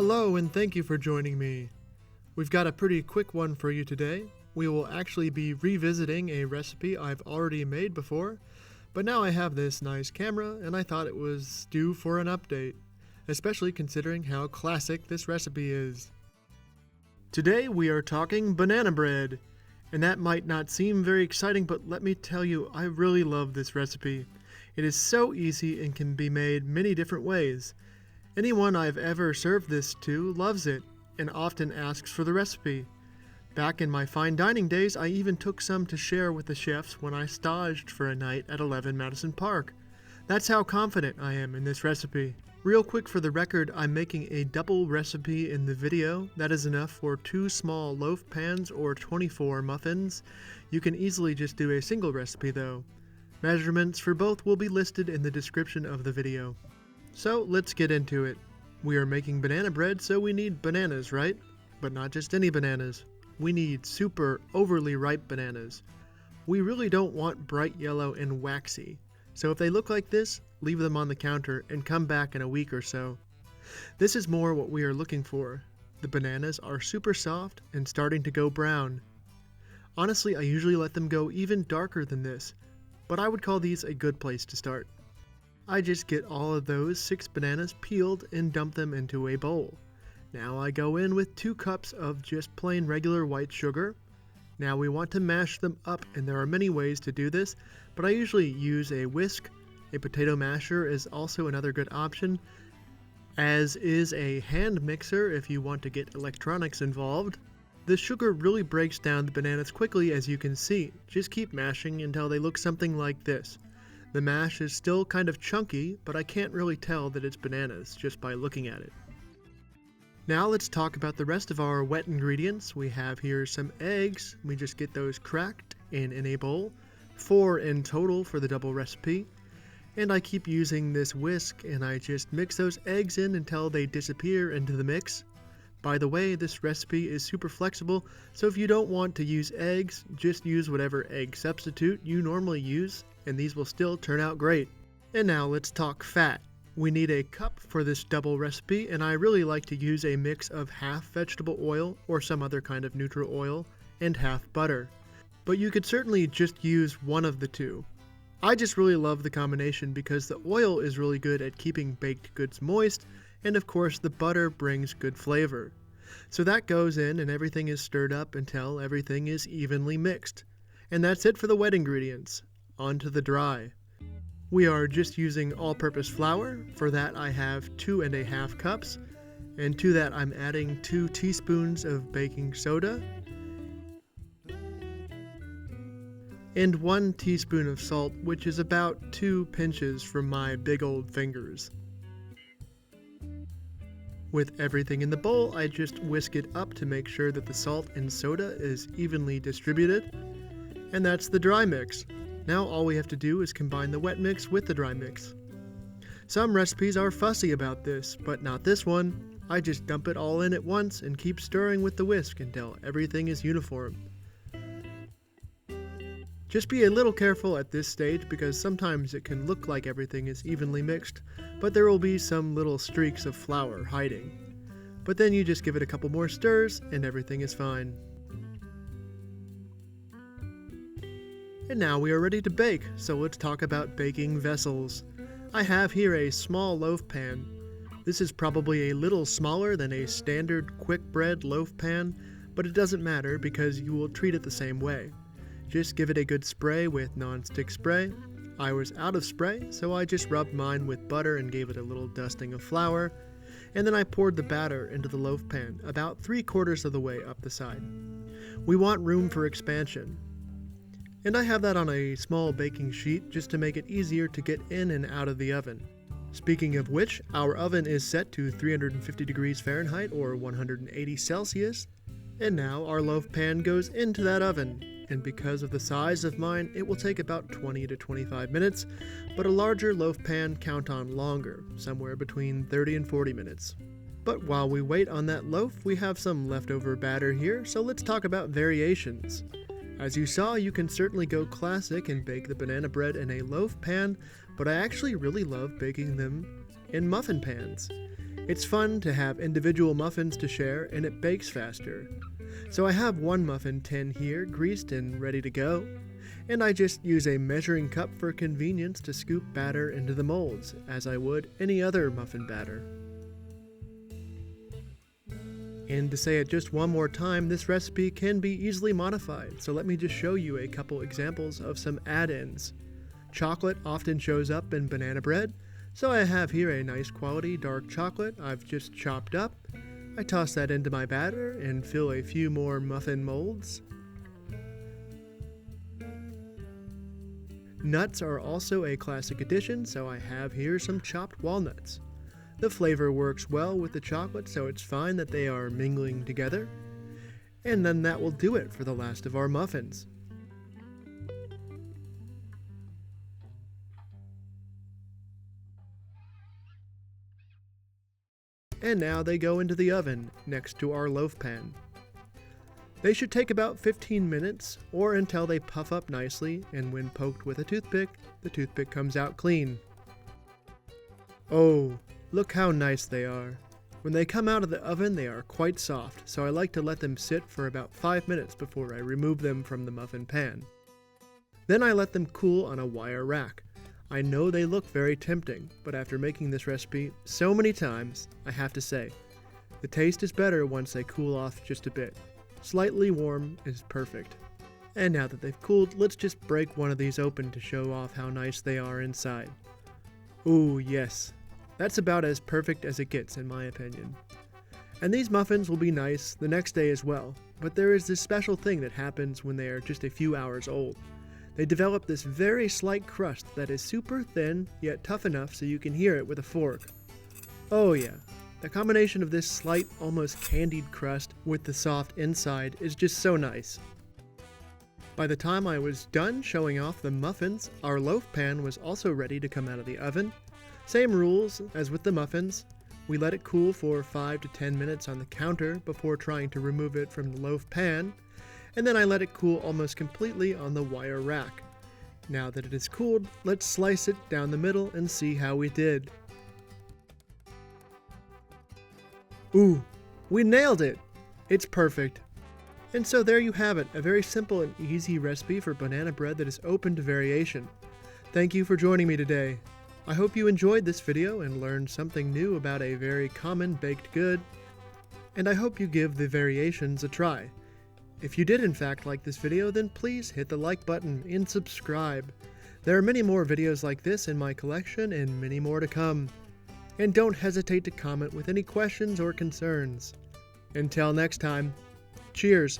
Hello and thank you for joining me. We've got a pretty quick one for you today. We will actually be revisiting a recipe I've already made before, but now I have this nice camera and I thought it was due for an update, especially considering how classic this recipe is. Today we are talking banana bread, and that might not seem very exciting, but let me tell you, I really love this recipe. It is so easy and can be made many different ways. Anyone I've ever served this to loves it and often asks for the recipe. Back in my fine dining days, I even took some to share with the chefs when I staged for a night at 11 Madison Park. That's how confident I am in this recipe. Real quick for the record, I'm making a double recipe in the video. That is enough for 2 small loaf pans or 24 muffins. You can easily just do a single recipe though. Measurements for both will be listed in the description of the video. So let's get into it. We are making banana bread, so we need bananas, right? But not just any bananas. We need super overly ripe bananas. We really don't want bright yellow and waxy. So if they look like this, leave them on the counter and come back in a week or so. This is more what we are looking for. The bananas are super soft and starting to go brown. Honestly, I usually let them go even darker than this, but I would call these a good place to start. I just get all of those 6 bananas peeled and dump them into a bowl. Now I go in with 2 cups of just plain regular white sugar. Now we want to mash them up, and there are many ways to do this, but I usually use a whisk. A potato masher is also another good option, as is a hand mixer if you want to get electronics involved. The sugar really breaks down the bananas quickly, as you can see. Just keep mashing until they look something like this. The mash is still kind of chunky, but I can't really tell that it's bananas just by looking at it. Now let's talk about the rest of our wet ingredients. We have here some eggs. We just get those cracked in a bowl. 4 in total for the double recipe. And I keep using this whisk and I just mix those eggs in until they disappear into the mix. By the way, this recipe is super flexible, so if you don't want to use eggs, just use whatever egg substitute you normally use, and these will still turn out great. And now let's talk fat. We need a cup for this double recipe, and I really like to use a mix of half vegetable oil or some other kind of neutral oil and half butter. But you could certainly just use one of the two. I just really love the combination because the oil is really good at keeping baked goods moist, and of course the butter brings good flavor. So that goes in and everything is stirred up until everything is evenly mixed. And that's it for the wet ingredients. On to the dry. We are just using all-purpose flour. For that I have 2½ cups, and to that I'm adding 2 teaspoons of baking soda and 1 teaspoon of salt, which is about 2 pinches from my big old fingers. With everything in the bowl, I just whisk it up to make sure that the salt and soda is evenly distributed. And that's the dry mix. Now all we have to do is combine the wet mix with the dry mix. Some recipes are fussy about this, but not this one. I just dump it all in at once and keep stirring with the whisk until everything is uniform. Just be a little careful at this stage because sometimes it can look like everything is evenly mixed, but there will be some little streaks of flour hiding. But then you just give it a couple more stirs and everything is fine. And now we are ready to bake, so let's talk about baking vessels. I have here a small loaf pan. This is probably a little smaller than a standard quick bread loaf pan, but it doesn't matter because you will treat it the same way. Just give it a good spray with non-stick spray. I was out of spray, so I just rubbed mine with butter and gave it a little dusting of flour. And then I poured the batter into the loaf pan, about 3/4 of the way up the side. We want room for expansion. And I have that on a small baking sheet just to make it easier to get in and out of the oven. Speaking of which, our oven is set to 350 degrees Fahrenheit or 180 Celsius. And now our loaf pan goes into that oven. And because of the size of mine, it will take about 20 to 25 minutes, but a larger loaf pan count on longer, somewhere between 30 and 40 minutes. But while we wait on that loaf, we have some leftover batter here, so let's talk about variations. As you saw, you can certainly go classic and bake the banana bread in a loaf pan, but I actually really love baking them in muffin pans. It's fun to have individual muffins to share, and it bakes faster. So I have one muffin tin here, greased and ready to go, and I just use a measuring cup for convenience to scoop batter into the molds, as I would any other muffin batter. And to say it just one more time, this recipe can be easily modified, so let me just show you a couple examples of some add-ins. Chocolate often shows up in banana bread, so I have here a nice quality dark chocolate I've just chopped up. I toss that into my batter and fill a few more muffin molds. Nuts are also a classic addition, so I have here some chopped walnuts. The flavor works well with the chocolate, so it's fine that they are mingling together. And then that will do it for the last of our muffins. And now they go into the oven next to our loaf pan. They should take about 15 minutes, or until they puff up nicely, and when poked with a toothpick, the toothpick comes out clean. Oh, look how nice they are. When they come out of the oven, they are quite soft, so I like to let them sit for about 5 minutes before I remove them from the muffin pan. Then I let them cool on a wire rack. I know they look very tempting, but after making this recipe so many times, I have to say, the taste is better once they cool off just a bit. Slightly warm is perfect. And now that they've cooled, let's just break one of these open to show off how nice they are inside. Ooh, yes. That's about as perfect as it gets, in my opinion. And these muffins will be nice the next day as well, but there is this special thing that happens when they are just a few hours old. They develop this very slight crust that is super thin, yet tough enough so you can hear it with a fork. Oh yeah, the combination of this slight, almost candied crust with the soft inside is just so nice. By the time I was done showing off the muffins, our loaf pan was also ready to come out of the oven. Same rules as with the muffins. We let it cool for 5 to 10 minutes on the counter before trying to remove it from the loaf pan, and then I let it cool almost completely on the wire rack. Now that it is cooled, let's slice it down the middle and see how we did. Ooh, we nailed it! It's perfect. And so there you have it, a very simple and easy recipe for banana bread that is open to variation. Thank you for joining me today. I hope you enjoyed this video and learned something new about a very common baked good, and I hope you give the variations a try. If you did in fact like this video, then please hit the like button and subscribe. There are many more videos like this in my collection and many more to come. And don't hesitate to comment with any questions or concerns. Until next time, cheers!